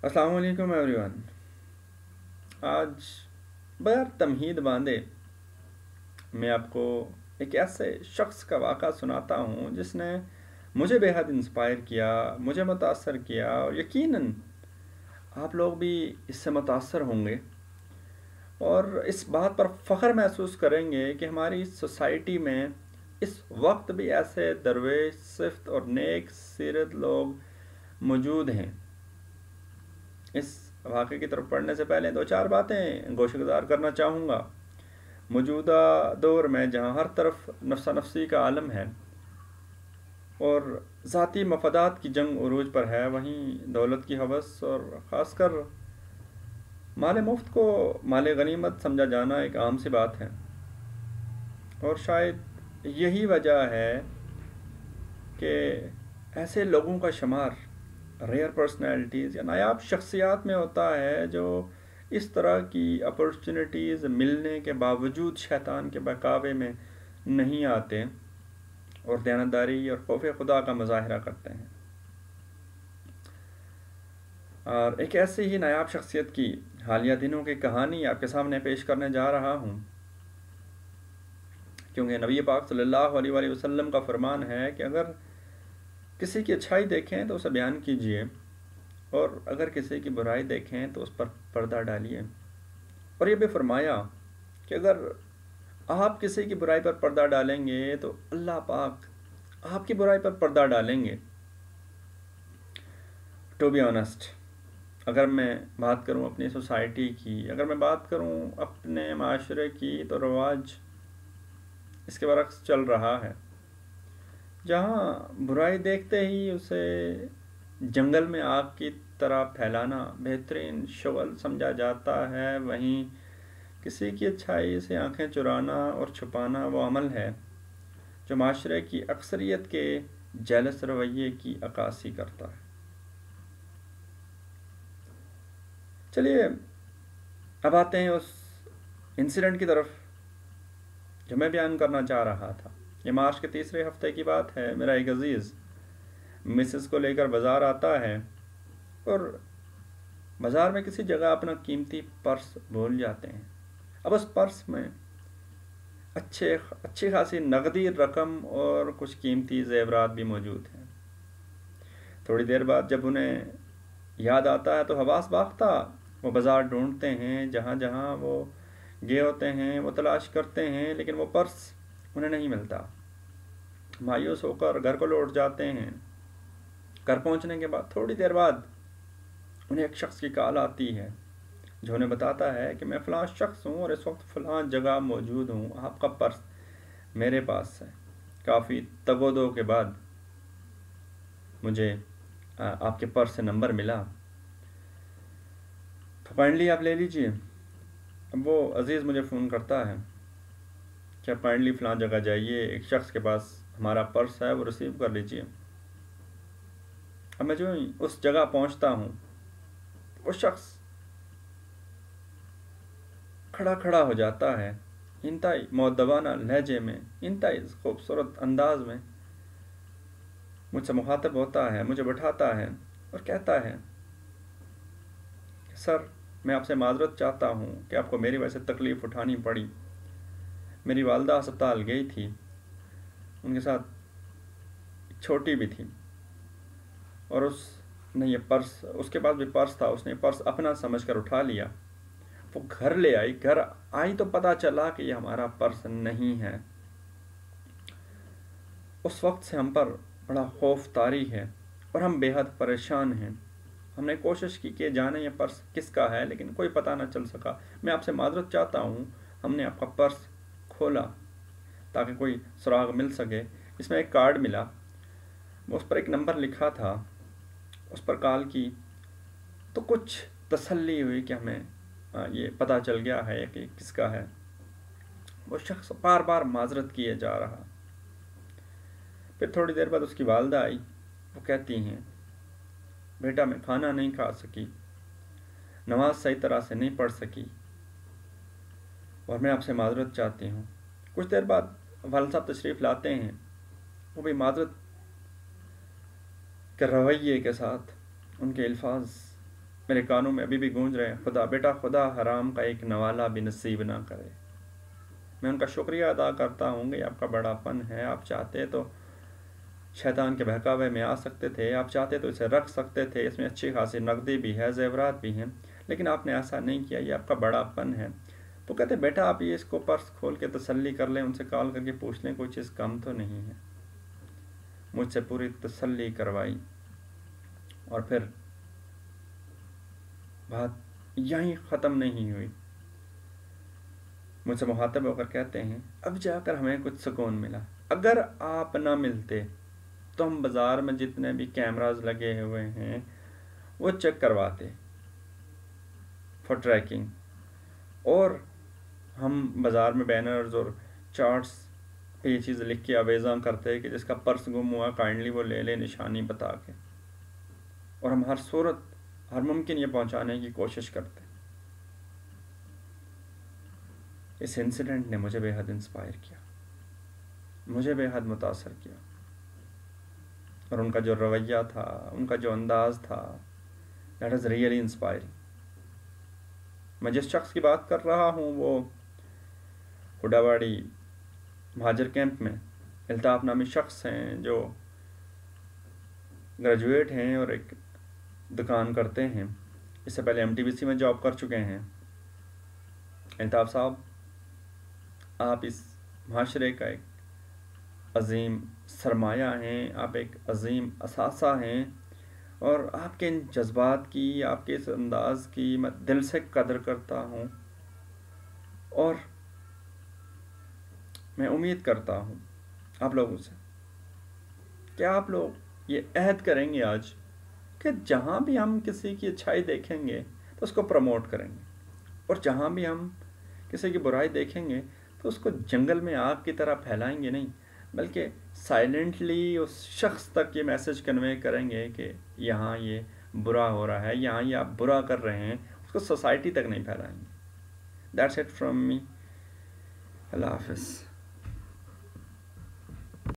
السلام علیکم every one. آج بغیر تمہید باندھے میں آپ کو ایک ایسے شخص کا واقعہ سناتا ہوں جس نے مجھے بے حد انسپائر کیا، مجھے متاثر کیا، اور یقیناً آپ لوگ بھی اس سے متاثر ہوں گے اور اس بات پر فخر محسوس کریں گے کہ ہماری سوسائٹی میں اس وقت بھی ایسے درویش صفت اور نیک سیرت لوگ موجود ہیں۔ اس واقعے کی طرف پڑھنے سے پہلے دو چار باتیں گوشہ گزار کرنا چاہوں گا۔ موجودہ دور میں جہاں ہر طرف نفسا نفسی کا عالم ہے اور ذاتی مفادات کی جنگ عروج پر ہے، وہیں دولت کی ہوس اور خاص کر مال مفت کو مال غنیمت سمجھا جانا ایک عام سی بات ہے، اور شاید یہی وجہ ہے کہ ایسے لوگوں کا شمار ریئر پرسنالٹیز یا نایاب شخصیات میں ہوتا ہے جو اس طرح کی اپرچونٹیز ملنے کے باوجود شیطان کے بہکاوے میں نہیں آتے اور دیانتداری اور خوف خدا کا مظاہرہ کرتے ہیں۔ اور ایک ایسی ہی نایاب شخصیت کی حالیہ دنوں کی کہانی آپ کے سامنے پیش کرنے جا رہا ہوں، کیونکہ نبی پاک صلی اللہ علیہ وآلہ وسلم کا فرمان ہے کہ اگر کسی کی اچھائی دیکھیں تو اسے بیان کیجیے، اور اگر کسی کی برائی دیکھیں تو اس پر پردہ ڈالیے۔ اور یہ بھی فرمایا کہ اگر آپ کسی کی برائی پر پردہ ڈالیں گے تو اللہ پاک آپ کی برائی پر پردہ ڈالیں گے۔ ٹو بی آنیسٹ، اگر میں بات کروں اپنی سوسائٹی کی، اگر میں بات کروں اپنے معاشرے کی، تو رواج اس کے برعکس چل رہا ہے۔ جہاں برائی دیکھتے ہی اسے جنگل میں آگ کی طرح پھیلانا بہترین شغل سمجھا جاتا ہے، وہیں کسی کی اچھائی سے آنکھیں چرانا اور چھپانا وہ عمل ہے جو معاشرے کی اکثریت کے جیلس رویے کی عکاسی کرتا ہے۔ چلیے اب آتے ہیں اس انسیڈنٹ کی طرف جو میں بیان کرنا چاہ رہا تھا۔ یہ مارچ کے تیسرے ہفتے کی بات ہے۔ میرا ایک عزیز مسز کو لے کر بازار آتا ہے اور بازار میں کسی جگہ اپنا قیمتی پرس بھول جاتے ہیں۔ اب اس پرس میں اچھی خاصی نقدی رقم اور کچھ قیمتی زیورات بھی موجود ہیں۔ تھوڑی دیر بعد جب انہیں یاد آتا ہے تو حواس باختہ وہ بازار ڈھونڈتے ہیں، جہاں جہاں وہ گئے ہوتے ہیں وہ تلاش کرتے ہیں، لیکن وہ پرس انہیں نہیں ملتا۔ مایوس ہو کر گھر کو لوٹ جاتے ہیں۔ گھر پہنچنے کے بعد تھوڑی دیر بعد انہیں ایک شخص کی کال آتی ہے جو انہیں بتاتا ہے کہ میں فلاں شخص ہوں اور اس وقت فلاں جگہ موجود ہوں، آپ کا پرس میرے پاس ہے۔ کافی تگ و دو کے بعد مجھے آپ کے پرس سے نمبر ملا، تو کائنڈلی آپ لے لیجئے۔ اب وہ عزیز مجھے فون کرتا ہے کہ آپ کائنڈلی فلاں جگہ جائیے، ایک شخص کے پاس ہمارا پرس ہے، وہ ریسیو کر لیجئے۔ اب میں جو اس جگہ پہنچتا ہوں، وہ شخص کھڑا ہو جاتا ہے، انتہائی مؤدبانہ لہجے میں، انتہائی خوبصورت انداز میں مجھ سے مخاطب ہوتا ہے، مجھے بٹھاتا ہے اور کہتا ہے کہ سر، میں آپ سے معذرت چاہتا ہوں کہ آپ کو میری وجہ سے تکلیف اٹھانی پڑی۔ میری والدہ ہسپتال گئی تھی، ان کے ساتھ ایک چھوٹی بھی تھی، اور اس نے یہ پرس، اس کے پاس بھی پرس تھا، اس نے پرس اپنا سمجھ کر اٹھا لیا۔ وہ گھر لے آئی، گھر آئی تو پتہ چلا کہ یہ ہمارا پرس نہیں ہے۔ اس وقت سے ہم پر بڑا خوف طاری ہے اور ہم بے حد پریشان ہیں۔ ہم نے کوشش کی کہ جانے یہ پرس کس کا ہے، لیکن کوئی پتہ نہ چل سکا۔ میں آپ سے معذرت چاہتا ہوں، ہم نے آپ کا پرس کھولا تاکہ کوئی سراغ مل سکے۔ اس میں ایک کارڈ ملا، اس پر ایک نمبر لکھا تھا، اس پر کال کی تو کچھ تسلی ہوئی کہ ہمیں یہ پتہ چل گیا ہے کہ کس کا ہے۔ وہ شخص بار بار معذرت کیے جا رہا۔ پھر تھوڑی دیر بعد اس کی والدہ آئی، وہ کہتی ہیں بیٹا میں کھانا نہیں کھا سکی، نماز صحیح طرح سے نہیں پڑھ سکی، اور میں آپ سے معذرت چاہتی ہوں۔ کچھ دیر بعد والد صاحب تشریف لاتے ہیں، وہ بھی معذرت کے رویے کے ساتھ، ان کے الفاظ میرے کانوں میں ابھی بھی گونج رہے ہیں، خدا بیٹا خدا حرام کا ایک نوالا بھی نصیب نہ کرے۔ میں ان کا شکریہ ادا کرتا ہوں کہ آپ کا بڑا پن ہے، آپ چاہتے تو شیطان کے بہکاوے میں آ سکتے تھے، آپ چاہتے تو اسے رکھ سکتے تھے، اس میں اچھی خاصی نقدی بھی ہے، زیورات بھی ہیں، لیکن آپ نے ایسا نہیں کیا، یہ آپ کا بڑا پن ہے۔ تو کہتے بیٹا آپ یہ اس کو پرس کھول کے تسلی کر لیں، ان سے کال کر کے پوچھ لیں کوئی چیز کم تو نہیں ہے۔ مجھ سے پوری تسلی کروائی، اور پھر بات یہیں ختم نہیں ہوئی۔ مجھ سے مخاطب ہو کر کہتے ہیں اب جا کر ہمیں کچھ سکون ملا، اگر آپ نہ ملتے تو ہم بازار میں جتنے بھی کیمراز لگے ہوئے ہیں وہ چیک کرواتے فار ٹریکنگ، اور ہم بازار میں بینرز اور چارٹس پہ یہ چیز لکھ کے آویزاں کرتے کہ جس کا پرس گم ہوا کائنڈلی وہ لے لے نشانی بتا کے، اور ہم ہر صورت ہر ممکن یہ پہنچانے کی کوشش کرتے۔ اس انسیڈنٹ نے مجھے بے حد انسپائر کیا، مجھے بے حد متاثر کیا، اور ان کا جو رویہ تھا، ان کا جو انداز تھا، دیٹ از ریئلی انسپائرنگ۔ میں جس شخص کی بات کر رہا ہوں وہ ہڈاواڑی مہاجر کیمپ میں الطاف نامی شخص ہیں جو گریجویٹ ہیں اور ایک دکان کرتے ہیں، اس سے پہلے MTBC میں جاب کر چکے ہیں۔ الطاف صاحب، آپ اس معاشرے کا ایک عظیم سرمایہ ہیں، آپ ایک عظیم اثاثہ ہیں، اور آپ کے ان جذبات کی، آپ کے اس انداز کی میں دل سے قدر کرتا ہوں، اور میں امید کرتا ہوں آپ لوگوں سے کہ آپ لوگ یہ عہد کریں گے آج کہ جہاں بھی ہم کسی کی اچھائی دیکھیں گے تو اس کو پروموٹ کریں گے، اور جہاں بھی ہم کسی کی برائی دیکھیں گے تو اس کو جنگل میں آگ کی طرح پھیلائیں گے نہیں، بلکہ سائلنٹلی اس شخص تک یہ میسج کنوے کریں گے کہ یہاں یہ برا ہو رہا ہے، یہاں یہ آپ برا کر رہے ہیں، اس کو سوسائٹی تک نہیں پھیلائیں گے۔ دیٹس اٹ فرام می، اللہ حافظ۔